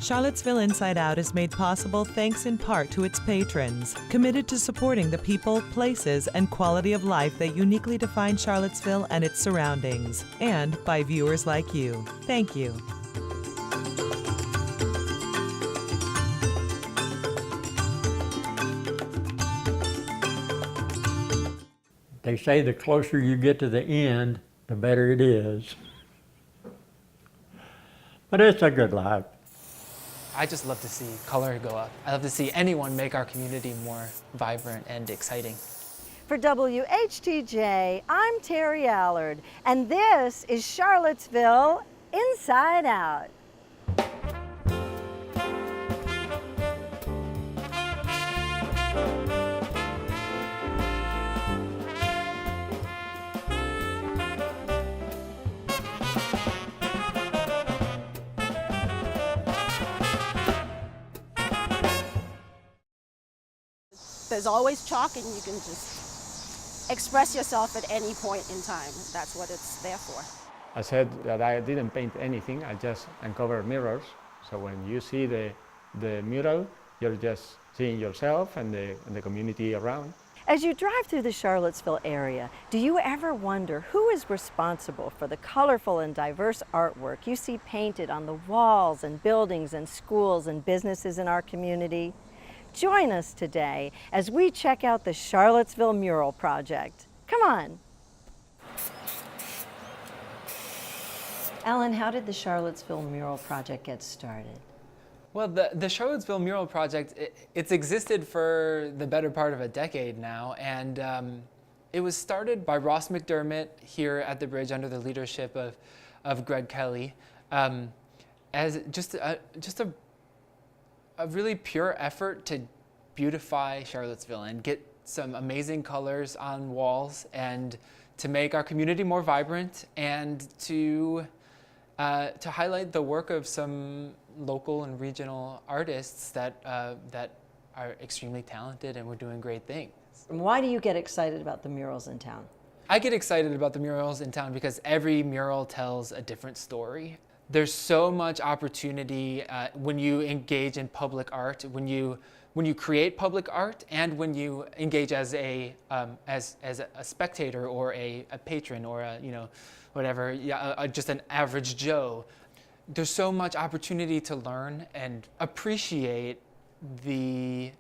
Charlottesville Inside Out is made possible thanks in part to its patrons, committed to supporting the people, places, and quality of life that uniquely define Charlottesville and its surroundings, and by viewers like you. Thank you. They say the closer you get to the end, the better it is. But it's a good life. I just love to see color go up. I love to see anyone make our community more vibrant and exciting. For WHTJ, I'm Terry Allard, and this is Charlottesville Inside Out. There's always chalk, and you can just express yourself at any point in time. That's what it's there for. I said that I didn't paint anything, I just uncovered mirrors. So when you see the mural, you're just seeing yourself and the community around. As you drive through the Charlottesville area, do you ever wonder who is responsible for the colorful and diverse artwork you see painted on the walls and buildings and schools and businesses in our community? Join us today as we check out the Charlottesville Mural Project. Come on. Ellen, how did the Charlottesville Mural Project get started? Well, the Charlottesville Mural Project, it's existed for the better part of a decade now, and it was started by Ross McDermott here at the bridge under the leadership of Greg Kelly, as just a really pure effort to beautify Charlottesville and get some amazing colors on walls and to make our community more vibrant and to highlight the work of some local and regional artists that are extremely talented and we're doing great things. Why do you get excited about the murals in town? I get excited about the murals in town because every mural tells a different story. There's so much opportunity when you engage in public art, when you create public art, and when you engage as a spectator or a patron or whatever, just an average Joe. There's so much opportunity to learn and appreciate the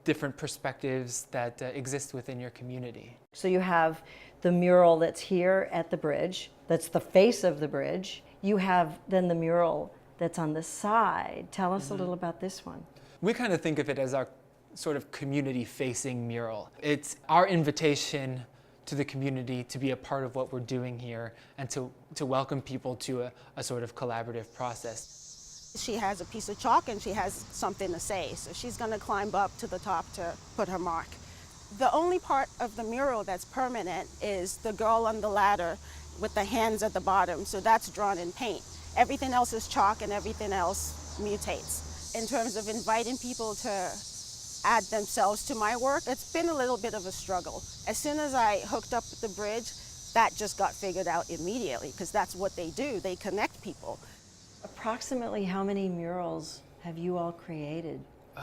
different perspectives that exist within your community. So you have the mural that's here at the bridge, that's the face of the bridge. You have then the mural that's on the side. Tell us a little about this one. We kind of think of it as our sort of community-facing mural. It's our invitation to the community to be a part of what we're doing here and to welcome people to a sort of collaborative process. She has a piece of chalk and she has something to say, so she's going to climb up to the top to put her mark. The only part of the mural that's permanent is the girl on the ladder with the hands at the bottom, so that's drawn in paint. Everything else is chalk and everything else mutates. In terms of inviting people to add themselves to my work, it's been a little bit of a struggle. As soon as I hooked up the bridge, that just got figured out immediately, because that's what they do, they connect people. Approximately how many murals have you all created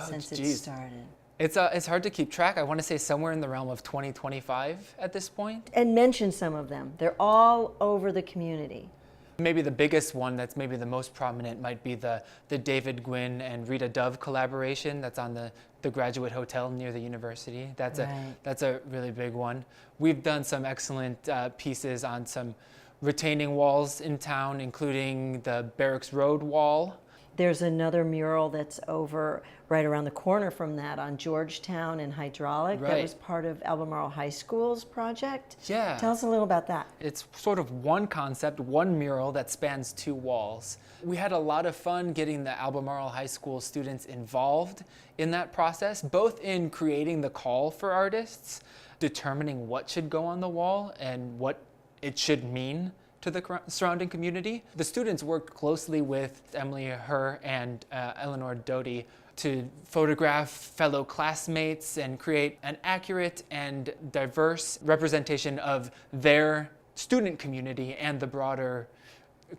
since it started? It's hard to keep track. I want to say somewhere in the realm of 20, 25 at this point. And mention some of them. They're all over the community. Maybe the biggest one that's maybe the most prominent might be the David Gwynn and Rita Dove collaboration that's on the Graduate Hotel near the university. That's a really big one. We've done some excellent pieces on some retaining walls in town, including the Barracks Road wall. There's another mural that's over right around the corner from that on Georgetown and Hydraulic. That was part of Albemarle High School's project. Yeah. Tell us a little about that. It's sort of one concept, one mural that spans two walls. We had a lot of fun getting the Albemarle High School students involved in that process, both in creating the call for artists, determining what should go on the wall and what it should mean to the surrounding community. The students worked closely with Emily Herr and Eleanor Doty to photograph fellow classmates and create an accurate and diverse representation of their student community and the broader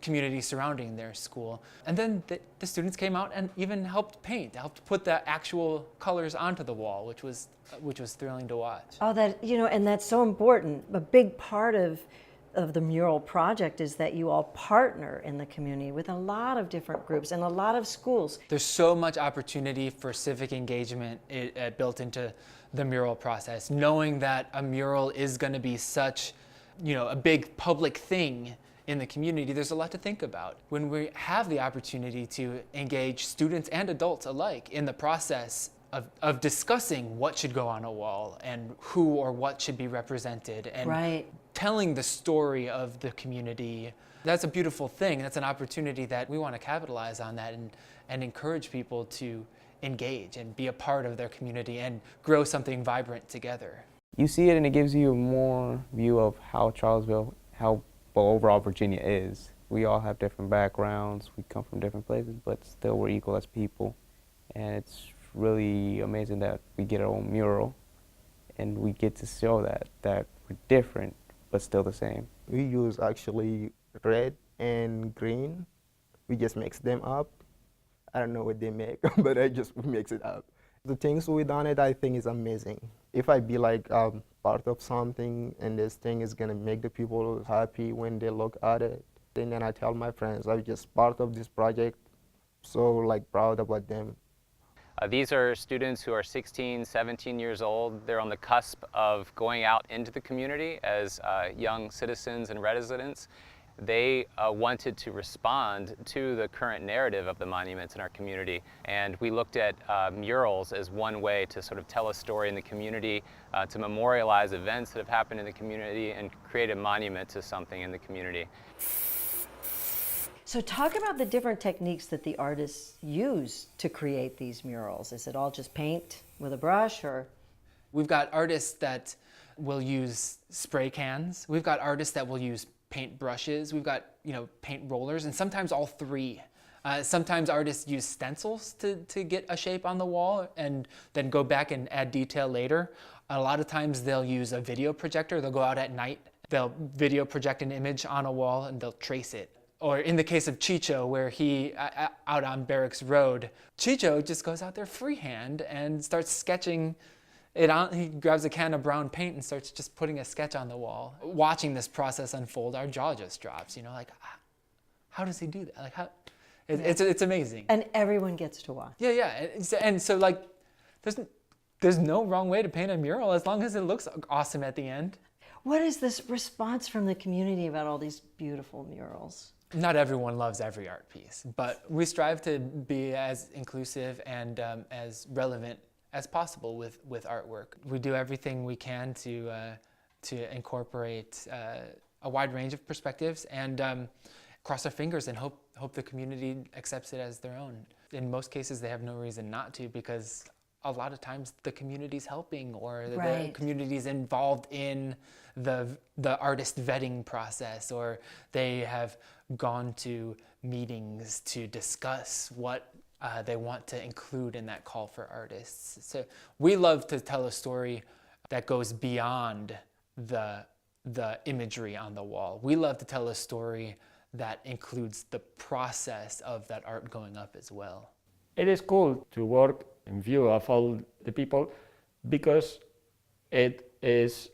community surrounding their school. And then the students came out and even helped paint, helped put the actual colors onto the wall, which was thrilling to watch. Oh, that, you know, and that's so important. A big part of the Mural Project is that you all partner in the community with a lot of different groups and a lot of schools. There's so much opportunity for civic engagement built into the mural process, knowing that a mural is going to be such, you know, a big public thing in the community. There's a lot to think about. When we have the opportunity to engage students and adults alike in the process of discussing what should go on a wall and who or what should be represented, and Right. telling the story of the community, that's a beautiful thing. That's an opportunity that we want to capitalize on that and encourage people to engage and be a part of their community and grow something vibrant together. You see it and it gives you more view of how Charlottesville, how overall Virginia is. We all have different backgrounds, we come from different places, but still we're equal as people. And it's really amazing that we get our own mural and we get to show that we're different but still the same. We use actually red and green. We just mix them up. I don't know what they make, but I just mix it up. The things we done it, I think, is amazing. If I be like part of something and this thing is gonna make the people happy when they look at it, and then I tell my friends I'm just part of this project, so like proud about them. These are students who are 16, 17 years old. They're on the cusp of going out into the community as young citizens and residents. They wanted to respond to the current narrative of the monuments in our community, and we looked at murals as one way to sort of tell a story in the community, to memorialize events that have happened in the community and create a monument to something in the community. So talk about the different techniques that the artists use to create these murals. Is it all just paint with a brush, or? We've got artists that will use spray cans. We've got artists that will use paint brushes. We've got, you know, paint rollers, and sometimes all three. Sometimes artists use stencils to get a shape on the wall and then go back and add detail later. A lot of times they'll use a video projector. They'll go out at night. They'll video project an image on a wall and they'll trace it. Or in the case of Chicho, where he, out on Barracks Road, Chicho just goes out there freehand and starts sketching it on. He grabs a can of brown paint and starts just putting a sketch on the wall. Watching this process unfold, our jaw just drops, you know, like, how does he do that? Like, how? It's amazing. And everyone gets to watch. Yeah, yeah. And so, like, there's no wrong way to paint a mural as long as it looks awesome at the end. What is this response from the community about all these beautiful murals? Not everyone loves every art piece, but we strive to be as inclusive and as relevant as possible with artwork. We do everything we can to incorporate a wide range of perspectives and cross our fingers and hope the community accepts it as their own. In most cases, they have no reason not to, because a lot of times the community's helping, or the community's involved in the artist vetting process, or they have gone to meetings to discuss what they want to include in that call for artists. So we love to tell a story that goes beyond the imagery on the wall. We love to tell a story that includes the process of that art going up as well. It is cool to work in view of all the people because it is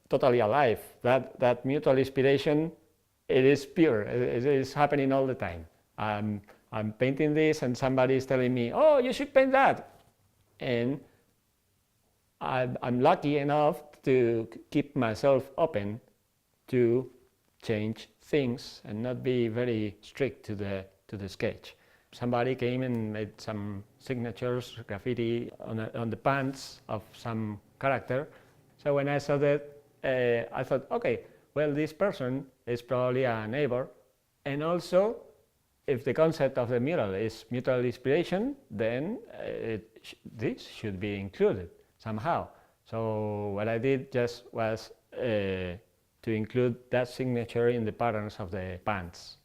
totally alive. That mutual inspiration, it is pure. It is happening all the time. I'm painting this and somebody is telling me, oh, you should paint that. And I'm lucky enough to keep myself open to change things and not be very strict to the sketch. Somebody came and made some signatures, graffiti on the pants of some character. So when I saw that, I thought, okay, well, this person is probably a neighbor. And also, if the concept of the mural is mutual inspiration, then this should be included somehow. So what I did just was to include that signature in the patterns of the pants.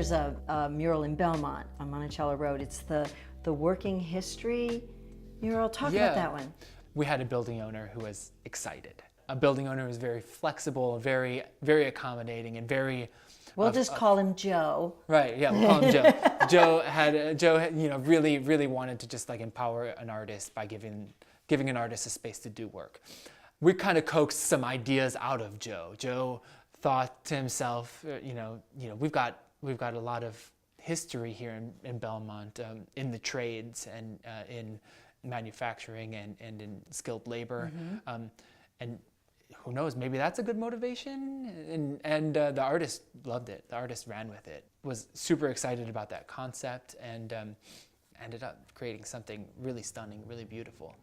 there's a mural in Belmont on Monticello Road. It's the working history mural. Talk about that one. We had a building owner who was excited. A building owner who was very flexible, very, very accommodating, and very... We'll just call him Joe. Right, yeah, we'll call him Joe. Joe had, you know, really, really wanted to just like empower an artist by giving an artist a space to do work. We kind of coaxed some ideas out of Joe. Joe thought to himself, you know, we've got a lot of history here in Belmont, in the trades and in manufacturing and in skilled labor, and who knows, maybe that's a good motivation. And the artist loved it. The artist ran with it, was super excited about that concept, and ended up creating something really stunning, really beautiful.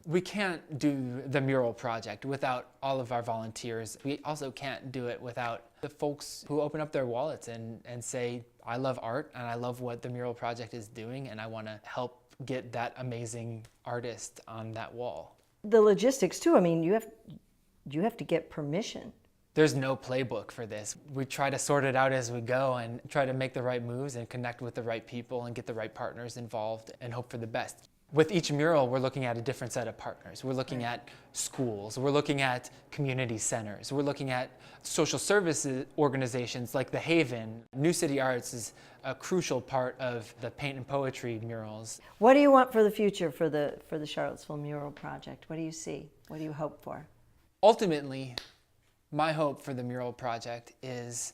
We can't do the mural project without all of our volunteers. We also can't do it without the folks who open up their wallets and say, I love art and I love what the mural project is doing, and I want to help get that amazing artist on that wall. The logistics too, I mean, you have to get permission. There's no playbook for this. We try to sort it out as we go and try to make the right moves and connect with the right people and get the right partners involved and hope for the best. With each mural, we're looking at a different set of partners. We're looking at schools, we're looking at community centers, we're looking at social services organizations like the Haven. New City Arts is a crucial part of the paint and poetry murals. What do you want for the future for the Charlottesville Mural Project? What do you see? What do you hope for? Ultimately, my hope for the mural project is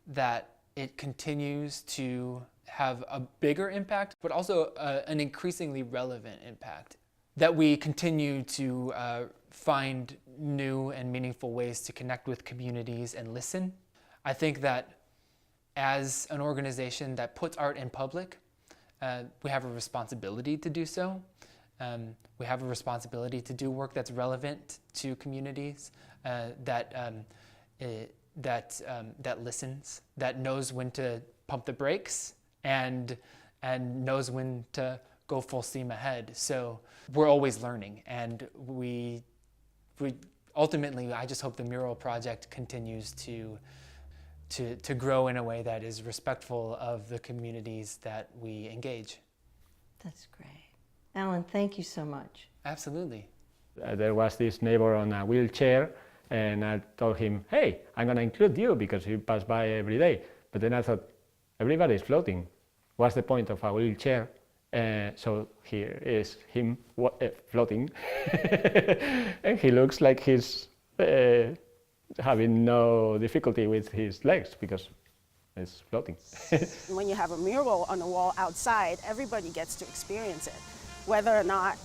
that it continues to have a bigger impact, but also an increasingly relevant impact. That we continue to find new and meaningful ways to connect with communities and listen. I think that as an organization that puts art in public, we have a responsibility to do so. We have a responsibility to do work that's relevant to communities, that listens, that knows when to pump the brakes, and knows when to go full steam ahead. So we're always learning, and we ultimately, I just hope the mural project continues to grow in a way that is respectful of the communities that we engage. That's great. Alan, thank you so much. Absolutely. There was this neighbor on a wheelchair, and I told him, hey, I'm going to include you because you pass by every day. But then I thought, everybody's floating. What's the point of a wheelchair? So here is him floating. And he looks like he's having no difficulty with his legs because it's floating. When you have a mural on the wall outside, everybody gets to experience it. Whether or not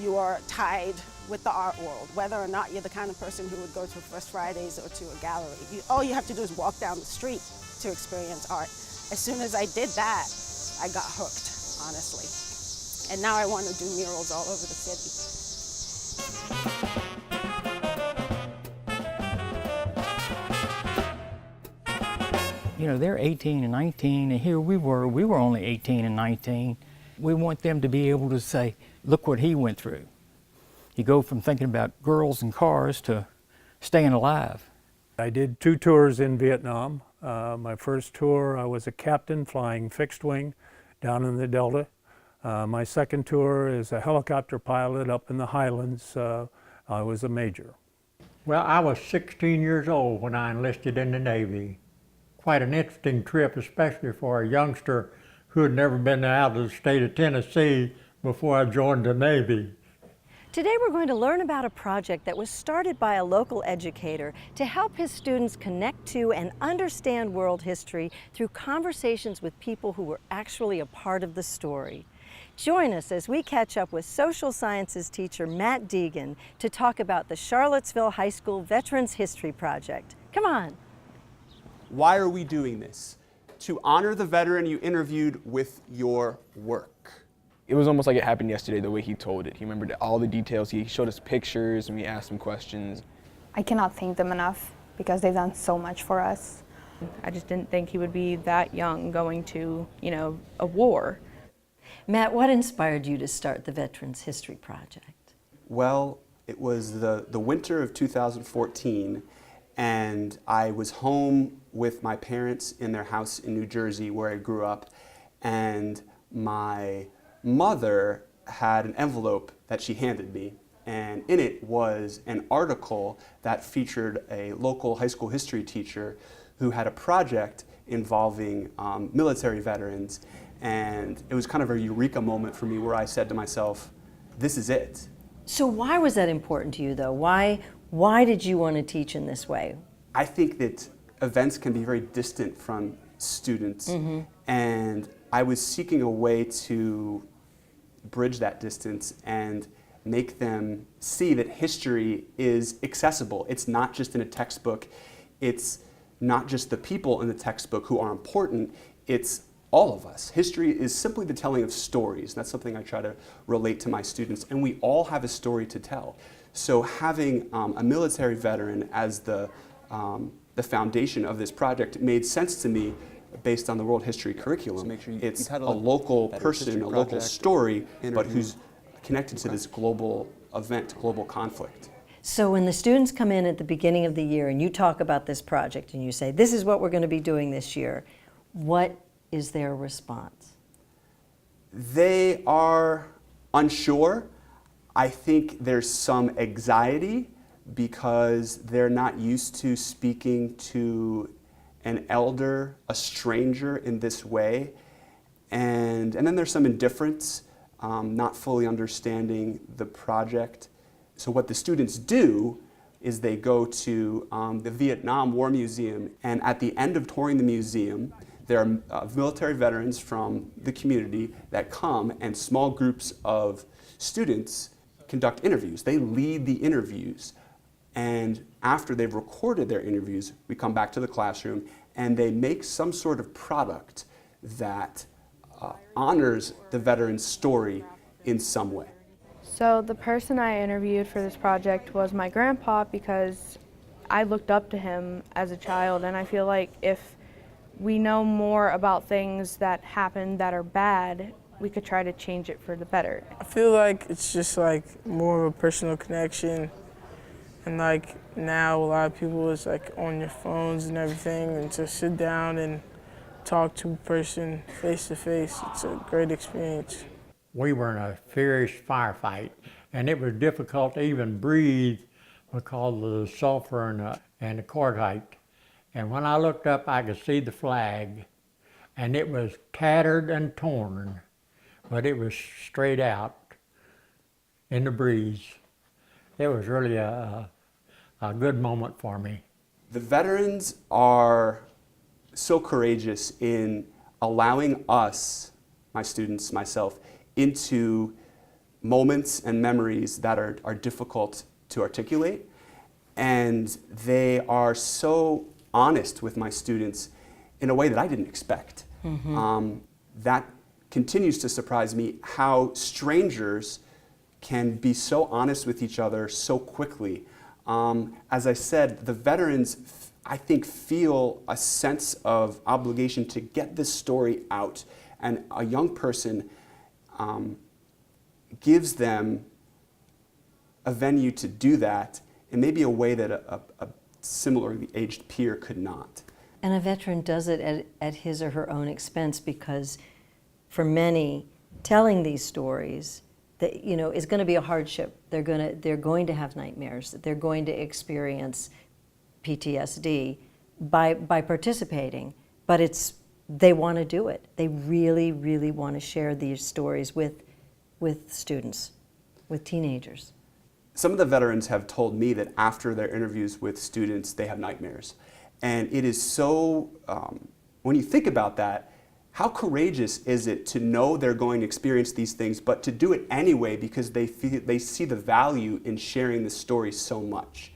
you are tied with the art world, whether or not you're the kind of person who would go to First Fridays or to a gallery. All you have to do is walk down the street to experience art. As soon as I did that, I got hooked, honestly. And now I want to do murals all over the city. You know, they're 18 and 19, and here we were only 18 and 19. We want them to be able to say, look what he went through. You go from thinking about girls and cars to staying alive. I did 2 tours in Vietnam. My first tour, I was a captain flying fixed wing down in the Delta. My second tour is a helicopter pilot up in the Highlands. I was a major. Well, I was 16 years old when I enlisted in the Navy. Quite an interesting trip, especially for a youngster who had never been out of the state of Tennessee before I joined the Navy. Today we're going to learn about a project that was started by a local educator to help his students connect to and understand world history through conversations with people who were actually a part of the story. Join us as we catch up with social sciences teacher Matt Deegan to talk about the Charlottesville High School Veterans History Project. Come on. Why are we doing this? To honor the veteran you interviewed with your work. It was almost like it happened yesterday, the way he told it. He remembered all the details. He showed us pictures and we asked him questions. I cannot thank them enough because they've done so much for us. I just didn't think he would be that young going to, a war. Matt, what inspired you to start the Veterans History Project? Well, it was the winter of 2014, and I was home with my parents in their house in New Jersey where I grew up, and my mother had an envelope that she handed me, and in it was an article that featured a local high school history teacher who had a project involving military veterans, and it was kind of a eureka moment for me where I said to myself, this is it. So why was that important to you, though? Why did you want to teach in this way? I think that events can be very distant from students, and I was seeking a way to bridge that distance and make them see that history is accessible. It's not just in a textbook. It's not just the people in the textbook who are important. It's all of us. History is simply the telling of stories. That's something I try to relate to my students, and we all have a story to tell. So having a military veteran as the foundation of this project made sense to me based on the world history curriculum. It's a local person, a local story, but who's connected to this global event, global conflict. So when the students come in at the beginning of the year and you talk about this project and you say, this is what we're going to be doing this year, what is their response? They are unsure. I think there's some anxiety because they're not used to speaking to an elder, a stranger in this way. And then there's some indifference, not fully understanding the project. So what the students do is they go to the Vietnam War Museum, and at the end of touring the museum, there are military veterans from the community that come, and small groups of students conduct interviews. They lead the interviews, and after they've recorded their interviews, we come back to the classroom and they make some sort of product that honors the veteran's story in some way. So the person I interviewed for this project was my grandpa, because I looked up to him as a child, and I feel like if we know more about things that happen that are bad, we could try to change it for the better. I feel like it's just like more of a personal connection, and like now a lot of people is like on your phones and everything, and to sit down and talk to a person face to face, it's a great experience. We were in a fierce firefight, and it was difficult to even breathe because of the sulfur and the cordite. And when I looked up, I could see the flag, and it was tattered and torn, but it was straight out in the breeze. It was really a good moment for me. The veterans are so courageous in allowing us, my students, myself, into moments and memories that are difficult to articulate. And they are so honest with my students in a way that I didn't expect. That continues to surprise me, how strangers can be so honest with each other so quickly. As I said, the veterans, I think, feel a sense of obligation to get this story out, and a young person gives them a venue to do that in maybe a way that a similarly aged peer could not. And a veteran does it at his or her own expense, because for many, telling these stories, that, you know, is going to be a hardship. They're going to have nightmares. They're going to experience PTSD by participating, but they want to do it. They really, really want to share these stories with students, with teenagers. Some of the veterans have told me that after their interviews with students, they have nightmares. And it is so, when you think about that, how courageous is it to know they're going to experience these things, but to do it anyway because they see the value in sharing this story so much.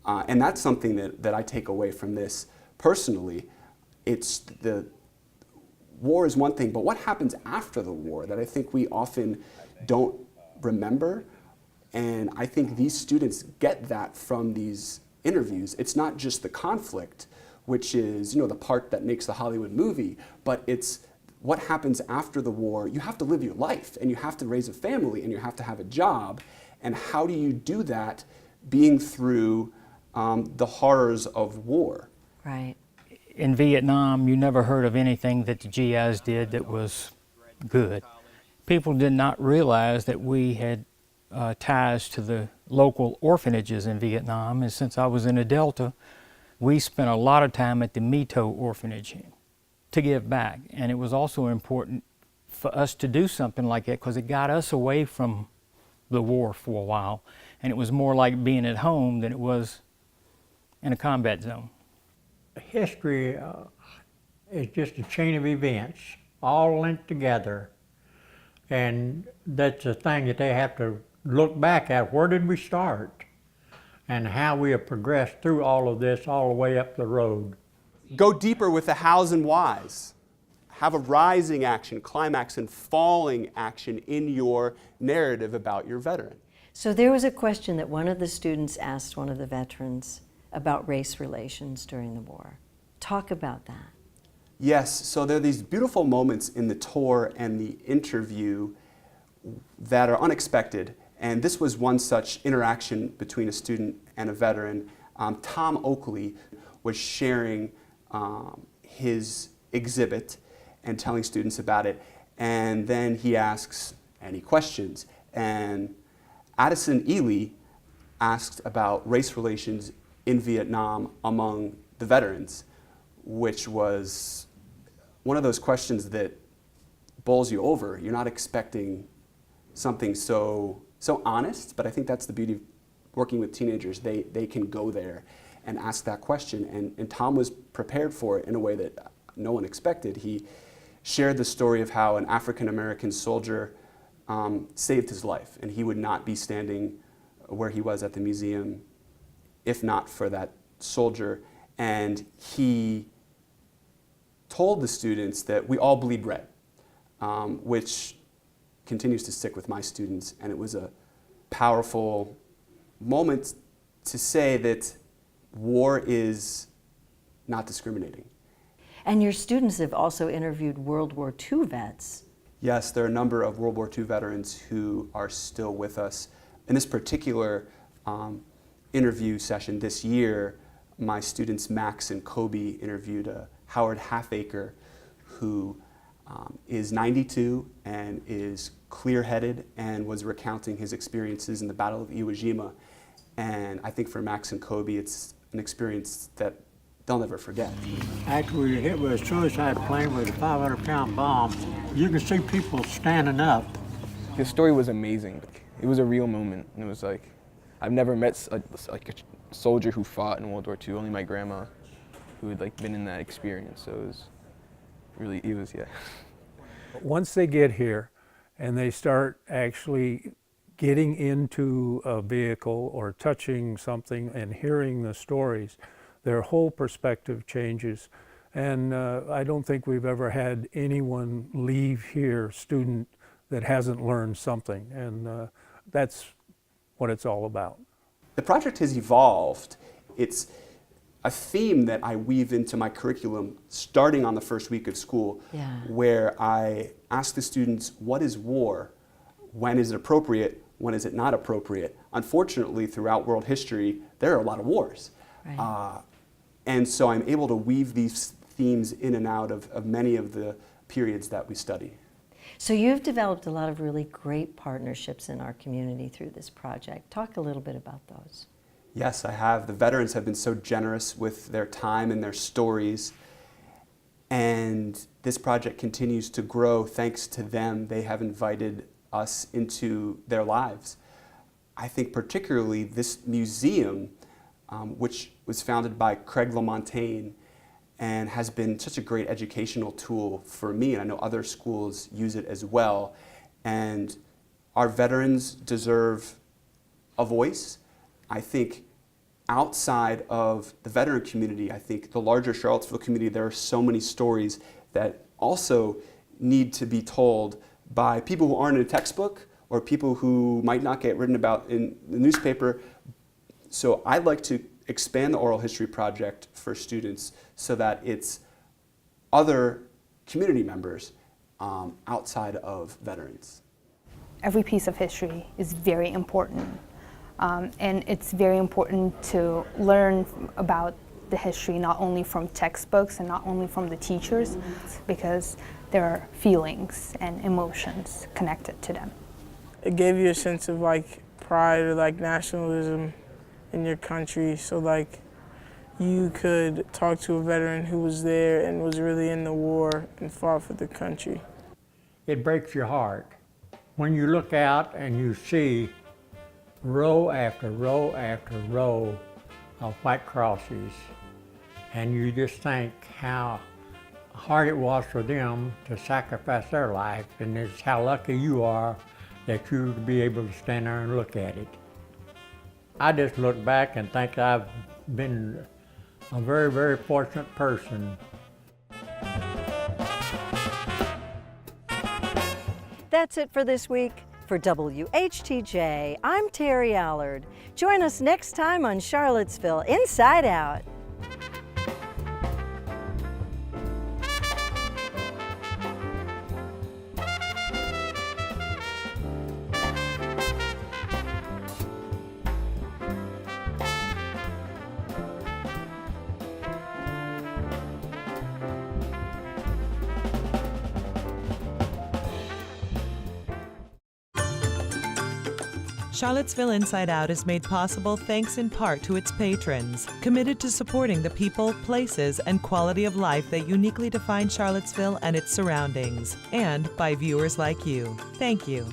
And that's something that I take away from this personally. It's the war is one thing, but what happens after the war that I think we often don't remember. And I think these students get that from these interviews. It's not just the conflict, which is, you know, the part that makes the Hollywood movie, but it's what happens after the war. You have to live your life, and you have to raise a family, and you have to have a job. And how do you do that being through the horrors of war. Right. In Vietnam, you never heard of anything that the GIs did that was good. People did not realize that we had ties to the local orphanages in Vietnam, and since I was in the Delta, we spent a lot of time at the Mito orphanage to give back. And it was also important for us to do something like that because it got us away from the war for a while, and it was more like being at home than it was in a combat zone. History is just a chain of events, all linked together, and that's the thing that they have to look back at. Where did we start? And how we have progressed through all of this all the way up the road. Go deeper with the hows and whys. Have a rising action, climax, and falling action in your narrative about your veteran. So there was a question that one of the students asked one of the veterans about race relations during the war. Talk about that. Yes, so there are these beautiful moments in the tour and the interview that are unexpected. And this was one such interaction between a student and a veteran. Tom Oakley was sharing his exhibit and telling students about it. And then he asks any questions. And Addison Ely asked about race relations in Vietnam among the veterans, which was one of those questions that bowls you over. You're not expecting something so honest, but I think that's the beauty of working with teenagers. They can go there and ask that question, and Tom was prepared for it in a way that no one expected. He shared the story of how an African-American soldier saved his life, and he would not be standing where he was at the museum if not for that soldier. And he told the students that we all bleed red, which continues to stick with my students. And it was a powerful moment to say that war is not discriminating. And your students have also interviewed World War II vets. Yes, there are a number of World War II veterans who are still with us. In this particular interview session this year, my students Max and Kobe interviewed Howard Halfacre, who is 92 and is clear-headed and was recounting his experiences in the Battle of Iwo Jima. And I think for Max and Kobe, it's an experience that they'll never forget. After we were hit with a suicide plane with a 500-pound bomb, you can see people standing up. His story was amazing. It was a real moment. It was like, I've never met a soldier who fought in World War II, only my grandma who had been in that experience. So it was really, yeah. Once they get here and they start actually getting into a vehicle or touching something and hearing the stories, their whole perspective changes. And I don't think we've ever had anyone leave here, student, that hasn't learned something. And that's what it's all about. The project has evolved. It's a theme that I weave into my curriculum starting on the first week of school, where I ask the students, what is war? When is it appropriate? When is it not appropriate? Unfortunately, throughout world history, there are a lot of wars. Right. And so I'm able to weave these themes in and out of many of the periods that we study. So you've developed a lot of really great partnerships in our community through this project. Talk a little bit about those. Yes, I have. The veterans have been so generous with their time and their stories. And this project continues to grow thanks to them. They have invited us into their lives. I think particularly this museum, which was founded by Craig LaMontagne and has been such a great educational tool for me, and I know other schools use it as well. And our veterans deserve a voice. I think outside of the veteran community, I think the larger Charlottesville community, there are so many stories that also need to be told by people who aren't in a textbook or people who might not get written about in the newspaper. So I'd like to expand the Oral History Project for students so that it's other community members outside of veterans. Every piece of history is very important. And it's very important to learn about the history not only from textbooks and not only from the teachers, because there are feelings and emotions connected to them. It gave you a sense of like pride or like nationalism in your country, so like you could talk to a veteran who was there and was really in the war and fought for the country. It breaks your heart when you look out and you see row after row after row of white crosses, and you just think how hard it was for them to sacrifice their life, and it's how lucky you are that you would be able to stand there and look at it. I just look back and think I've been a very, very fortunate person. That's it for this week. For WHTJ, I'm Terry Allard. Join us next time on Charlottesville Inside Out. Charlottesville Inside Out is made possible thanks in part to its patrons, committed to supporting the people, places, and quality of life that uniquely define Charlottesville and its surroundings, and by viewers like you. Thank you.